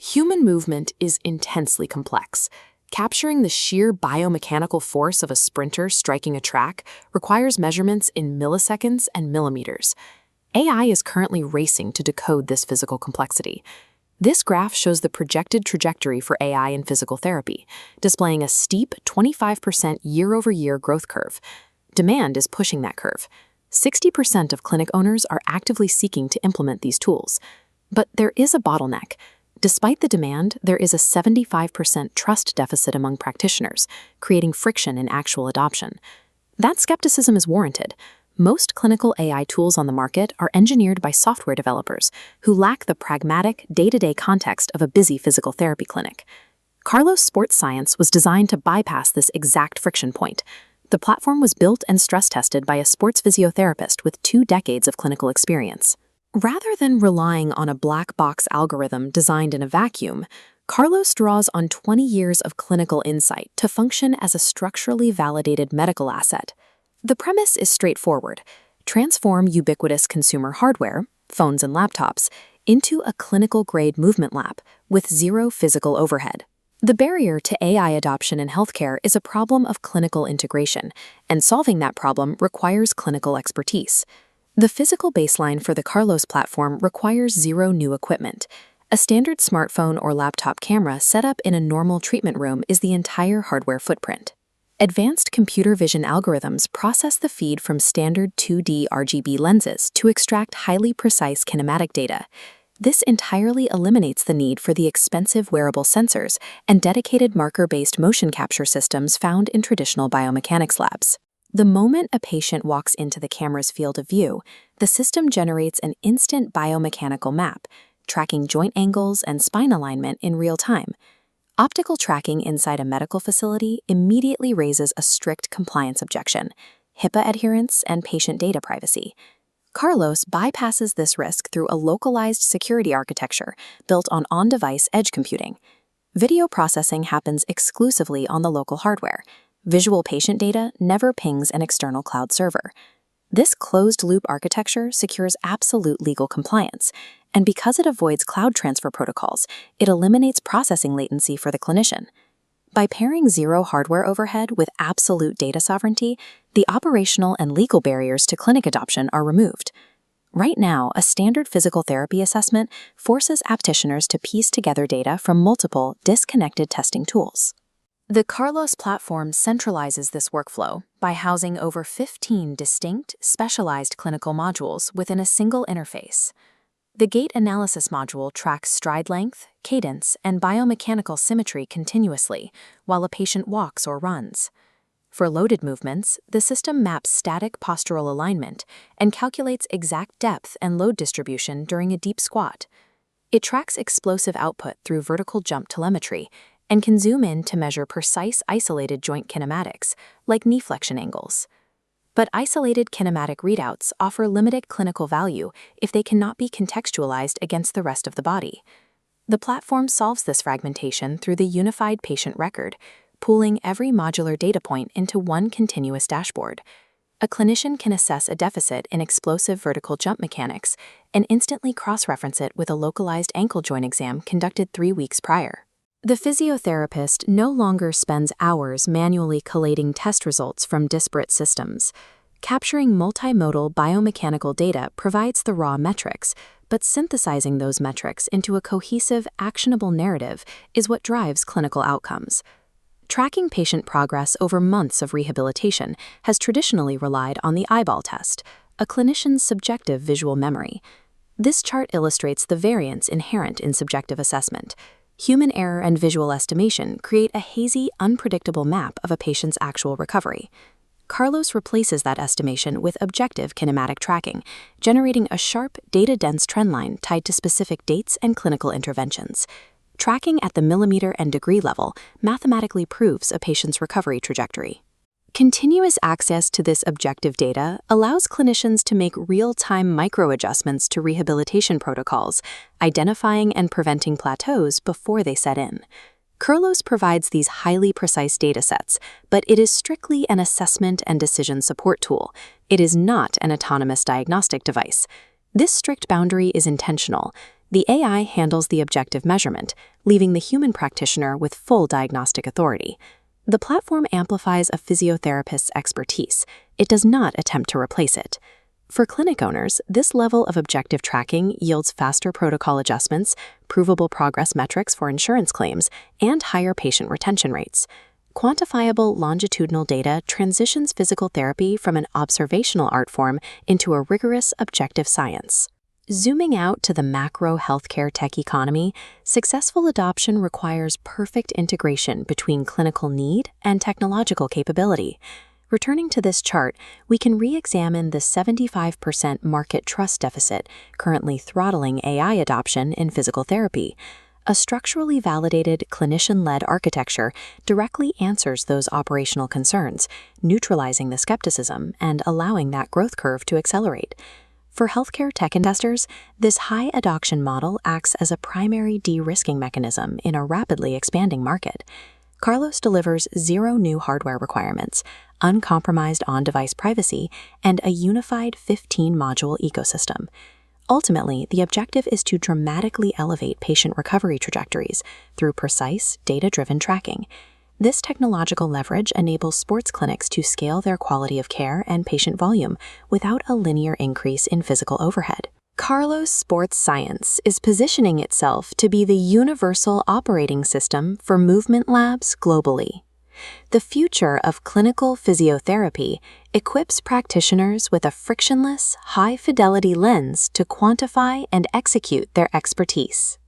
Human movement is intensely complex. Capturing the sheer biomechanical force of a sprinter striking a track requires measurements in milliseconds and millimeters. AI is currently racing to decode this physical complexity. This graph shows the projected trajectory for AI in physical therapy, displaying a steep 25% year-over-year growth curve. Demand is pushing that curve. 60% of clinic owners are actively seeking to implement these tools. But there is a bottleneck. Despite the demand, there is a 75% trust deficit among practitioners, creating friction in actual adoption. That skepticism is warranted. Most clinical AI tools on the market are engineered by software developers who lack the pragmatic, day-to-day context of a busy physical therapy clinic. Karlos Sports Science was designed to bypass this exact friction point. The platform was built and stress-tested by a sports physiotherapist with 2 decades of clinical experience. Rather than relying on a black box algorithm designed in a vacuum, Karlos draws on 20 years of clinical insight to function as a structurally validated medical asset. The premise is straightforward: transform ubiquitous consumer hardware, phones and laptops, into a clinical-grade movement lab with zero physical overhead. The barrier to AI adoption in healthcare is a problem of clinical integration, and solving that problem requires clinical expertise. The physical baseline for the Karlos platform requires zero new equipment. A standard smartphone or laptop camera set up in a normal treatment room is the entire hardware footprint. Advanced computer vision algorithms process the feed from standard 2D RGB lenses to extract highly precise kinematic data. This entirely eliminates the need for the expensive wearable sensors and dedicated marker-based motion capture systems found in traditional biomechanics labs. The moment a patient walks into the camera's field of view, the system generates an instant biomechanical map, tracking joint angles and spine alignment in real time. Optical tracking inside a medical facility immediately raises a strict compliance objection: HIPAA adherence and patient data privacy. Karlos bypasses this risk through a localized security architecture built on on-device edge computing. Video processing happens exclusively on the local hardware. Visual patient data never pings an external cloud server. This closed-loop architecture secures absolute legal compliance, and because it avoids cloud transfer protocols, it eliminates processing latency for the clinician. By pairing zero hardware overhead with absolute data sovereignty, the operational and legal barriers to clinic adoption are removed. Right now, a standard physical therapy assessment forces practitioners to piece together data from multiple, disconnected testing tools. The Karlos platform centralizes this workflow by housing over 15 distinct, specialized clinical modules within a single interface. The gait analysis module tracks stride length, cadence, and biomechanical symmetry continuously while a patient walks or runs. For loaded movements, the system maps static postural alignment and calculates exact depth and load distribution during a deep squat. It tracks explosive output through vertical jump telemetry and can zoom in to measure precise isolated joint kinematics, like knee flexion angles. But isolated kinematic readouts offer limited clinical value if they cannot be contextualized against the rest of the body. The platform solves this fragmentation through the unified patient record, pooling every modular data point into one continuous dashboard. A clinician can assess a deficit in explosive vertical jump mechanics and instantly cross-reference it with a localized ankle joint exam conducted 3 weeks prior. The physiotherapist no longer spends hours manually collating test results from disparate systems. Capturing multimodal biomechanical data provides the raw metrics, but synthesizing those metrics into a cohesive, actionable narrative is what drives clinical outcomes. Tracking patient progress over months of rehabilitation has traditionally relied on the eyeball test, a clinician's subjective visual memory. This chart illustrates the variance inherent in subjective assessment. Human error and visual estimation create a hazy, unpredictable map of a patient's actual recovery. Karlos replaces that estimation with objective kinematic tracking, generating a sharp, data-dense trendline tied to specific dates and clinical interventions. Tracking at the millimeter and degree level mathematically proves a patient's recovery trajectory. Continuous access to this objective data allows clinicians to make real-time micro-adjustments to rehabilitation protocols, identifying and preventing plateaus before they set in. Karlos provides these highly precise datasets, but it is strictly an assessment and decision support tool. It is not an autonomous diagnostic device. This strict boundary is intentional. The AI handles the objective measurement, leaving the human practitioner with full diagnostic authority. The platform amplifies a physiotherapist's expertise. It does not attempt to replace it. For clinic owners, this level of objective tracking yields faster protocol adjustments, provable progress metrics for insurance claims, and higher patient retention rates. Quantifiable longitudinal data transitions physical therapy from an observational art form into a rigorous objective science. Zooming out to the macro healthcare tech economy, successful adoption requires perfect integration between clinical need and technological capability. Returning to this chart, we can re-examine the 75% market trust deficit currently throttling AI adoption in physical therapy. A structurally validated, clinician-led architecture directly answers those operational concerns, neutralizing the skepticism and allowing that growth curve to accelerate. For healthcare tech investors, this high adoption model acts as a primary de-risking mechanism in a rapidly expanding market. Karlos delivers zero new hardware requirements, uncompromised on-device privacy, and a unified 15-module ecosystem. Ultimately, the objective is to dramatically elevate patient recovery trajectories through precise, data-driven tracking. This technological leverage enables sports clinics to scale their quality of care and patient volume without a linear increase in physical overhead. Karlos Sports Science is positioning itself to be the universal operating system for movement labs globally. The future of clinical physiotherapy equips practitioners with a frictionless, high-fidelity lens to quantify and execute their expertise.